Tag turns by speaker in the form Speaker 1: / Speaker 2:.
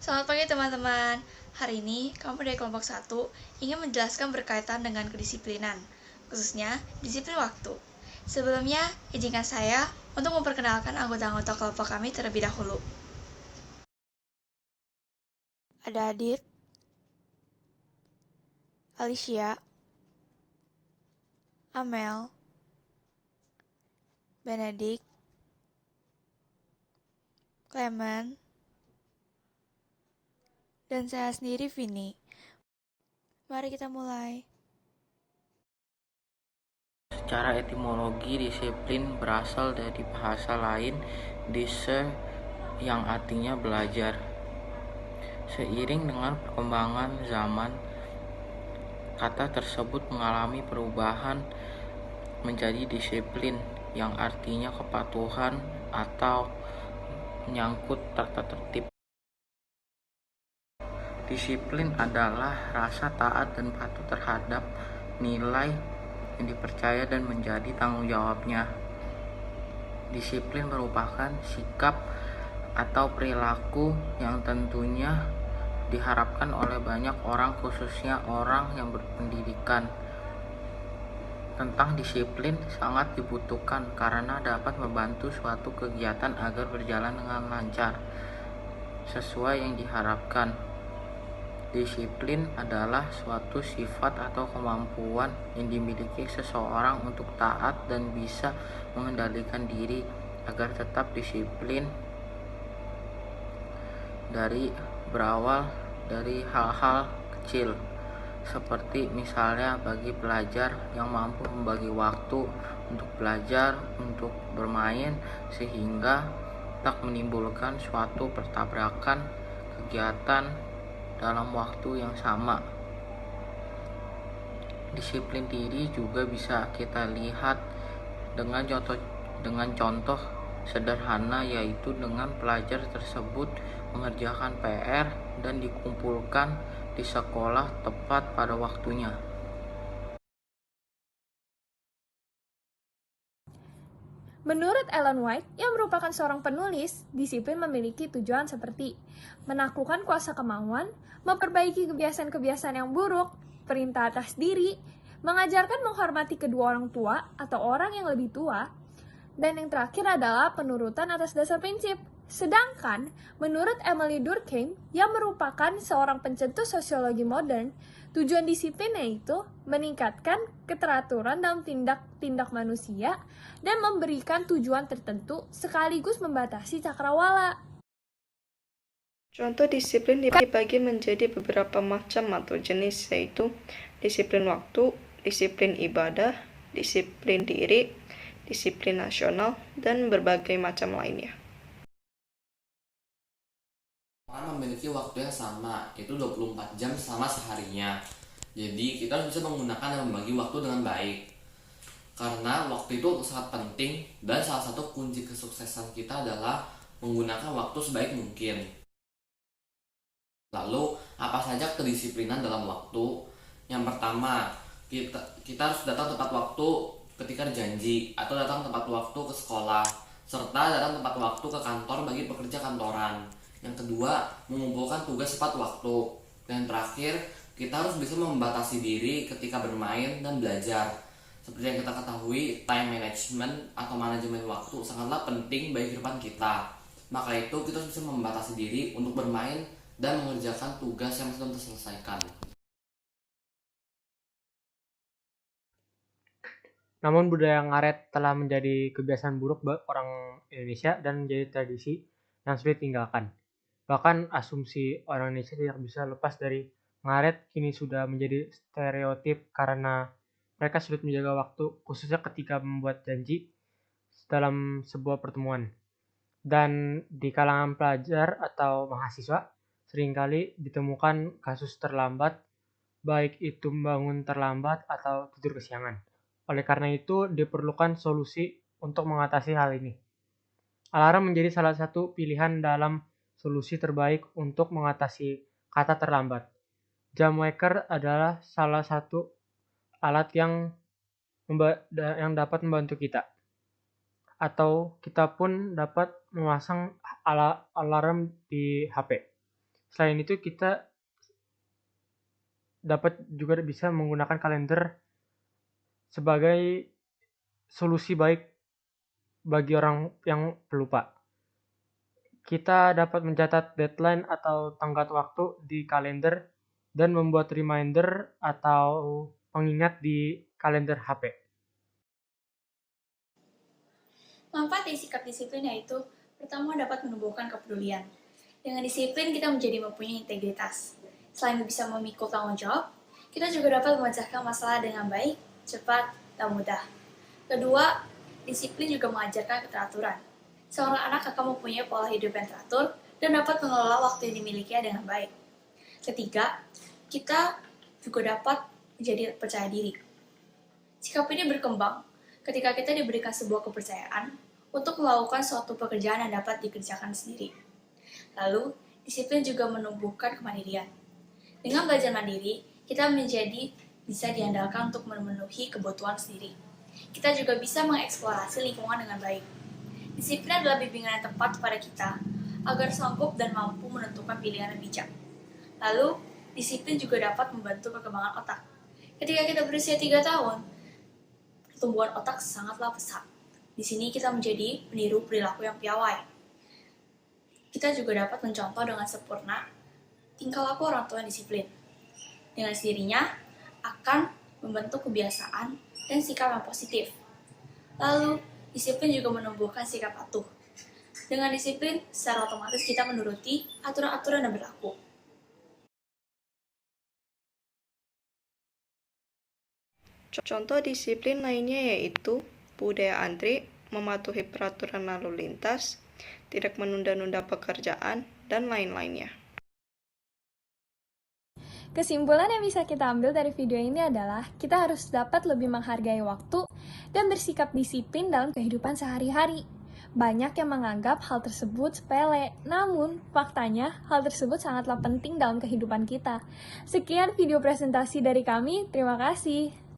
Speaker 1: Selamat pagi teman-teman. Hari ini kamu dari kelompok 1 ingin menjelaskan berkaitan dengan kedisiplinan, khususnya disiplin waktu. Sebelumnya, izinkan saya untuk memperkenalkan anggota-anggota kelompok kami terlebih dahulu. Ada Adit, Alicia, Amel, Benedict, Clement, dan saya sendiri Vini. Mari kita mulai.
Speaker 2: Secara etimologi, disiplin berasal dari bahasa lain dise yang artinya belajar. Seiring dengan perkembangan zaman, kata tersebut mengalami perubahan menjadi disiplin yang artinya kepatuhan atau menyangkut tata tertib. Disiplin adalah rasa taat dan patuh terhadap nilai yang dipercaya dan menjadi tanggung jawabnya. Disiplin merupakan sikap atau perilaku yang tentunya diharapkan oleh banyak orang, khususnya orang yang berpendidikan. Tentang disiplin sangat dibutuhkan karena dapat membantu suatu kegiatan agar berjalan dengan lancar sesuai yang diharapkan. Disiplin adalah suatu sifat atau kemampuan yang dimiliki seseorang untuk taat dan bisa mengendalikan diri agar tetap disiplin berawal dari hal-hal kecil, seperti misalnya bagi pelajar yang mampu membagi waktu untuk belajar, untuk bermain, sehingga tak menimbulkan suatu pertabrakan kegiatan dalam waktu yang sama. Disiplin diri juga bisa kita lihat dengan contoh sederhana, yaitu dengan pelajar tersebut mengerjakan PR dan dikumpulkan di sekolah tepat pada waktunya.
Speaker 3: Menurut Ellen White, yang merupakan seorang penulis, disiplin memiliki tujuan seperti menaklukkan kuasa kemauan, memperbaiki kebiasaan-kebiasaan yang buruk, perintah atas diri, mengajarkan menghormati kedua orang tua atau orang yang lebih tua, dan yang terakhir adalah penurutan atas dasar prinsip. Sedangkan, menurut Emily Durkheim, yang merupakan seorang pencetus sosiologi modern, tujuan disiplin yaitu meningkatkan keteraturan dalam tindak manusia dan memberikan tujuan tertentu sekaligus membatasi cakrawala.
Speaker 4: Contoh disiplin dibagi menjadi beberapa macam atau jenis, yaitu disiplin waktu, disiplin ibadah, disiplin diri, disiplin nasional, dan berbagai macam lainnya.
Speaker 5: Orang memiliki waktu yang sama, yaitu 24 jam selama seharinya. Jadi kita harus bisa menggunakan dan membagi waktu dengan baik. Karena waktu itu sangat penting dan salah satu kunci kesuksesan kita adalah menggunakan waktu sebaik mungkin. Lalu, apa saja kedisiplinan dalam waktu? Yang pertama, kita harus datang tepat waktu ketika janji, atau datang tepat waktu ke sekolah, serta datang tepat waktu ke kantor bagi pekerja kantoran. Yang kedua, mengumpulkan tugas tepat waktu. Dan terakhir, kita harus bisa membatasi diri ketika bermain dan belajar. Seperti yang kita ketahui, time management atau manajemen waktu sangatlah penting bagi kehidupan kita. Maka itu kita harus bisa membatasi diri untuk bermain dan mengerjakan tugas yang sudah terselesaikan.
Speaker 6: Namun budaya ngaret telah menjadi kebiasaan buruk orang Indonesia dan menjadi tradisi yang sulit ditinggalkan. Bahkan asumsi orang Indonesia tidak bisa lepas dari ngaret kini sudah menjadi stereotip karena mereka sulit menjaga waktu, khususnya ketika membuat janji dalam sebuah pertemuan. Dan di kalangan pelajar atau mahasiswa, seringkali ditemukan kasus terlambat, baik itu bangun terlambat atau tidur kesiangan. Oleh karena itu, diperlukan solusi untuk mengatasi hal ini. Alarm menjadi salah satu pilihan dalam solusi terbaik untuk mengatasi kata terlambat. Jam waker adalah salah satu alat yang dapat membantu kita. Atau kita pun dapat memasang alarm di HP. Selain itu, kita dapat juga bisa menggunakan kalender sebagai solusi baik bagi orang yang pelupa. Kita dapat mencatat deadline atau tenggat waktu di kalender dan membuat reminder atau pengingat di kalender HP.
Speaker 1: Manfaat dari sikap disiplin yaitu, pertama dapat menumbuhkan kepedulian. Dengan disiplin, kita menjadi mempunyai integritas. Selain bisa memikul tanggung jawab, kita juga dapat memecahkan masalah dengan baik, cepat, dan mudah. Kedua, disiplin juga mengajarkan keteraturan. Seorang anak akan mempunyai pola hidup yang teratur dan dapat mengelola waktu yang dimilikinya dengan baik. Ketiga, kita juga dapat menjadi percaya diri. Sikap ini berkembang ketika kita diberikan sebuah kepercayaan untuk melakukan suatu pekerjaan yang dapat dikerjakan sendiri. Lalu, disiplin juga menumbuhkan kemandirian. Dengan belajar mandiri, kita bisa diandalkan untuk memenuhi kebutuhan sendiri. Kita juga bisa mengeksplorasi lingkungan dengan baik. Disiplin adalah bimbingan yang tepat kepada kita agar sanggup dan mampu menentukan pilihan yang bijak. Lalu, disiplin juga dapat membantu perkembangan otak. Ketika kita berusia 3 tahun, pertumbuhan otak sangatlah pesat. Di sini kita menjadi peniru perilaku yang piawai. Kita juga dapat mencontoh dengan sempurna tingkah laku orang tua yang disiplin. Dengan sendirinya akan membentuk kebiasaan dan sikap yang positif. Lalu, disiplin juga menumbuhkan sikap patuh. Dengan disiplin, secara otomatis kita menuruti aturan-aturan yang berlaku.
Speaker 4: Contoh disiplin lainnya yaitu budaya antri, mematuhi peraturan lalu lintas, tidak menunda-nunda pekerjaan, dan lain-lainnya.
Speaker 3: Kesimpulan yang bisa kita ambil dari video ini adalah kita harus dapat lebih menghargai waktu dan bersikap disiplin dalam kehidupan sehari-hari. Banyak yang menganggap hal tersebut sepele, namun faktanya hal tersebut sangatlah penting dalam kehidupan kita. Sekian video presentasi dari kami, terima kasih.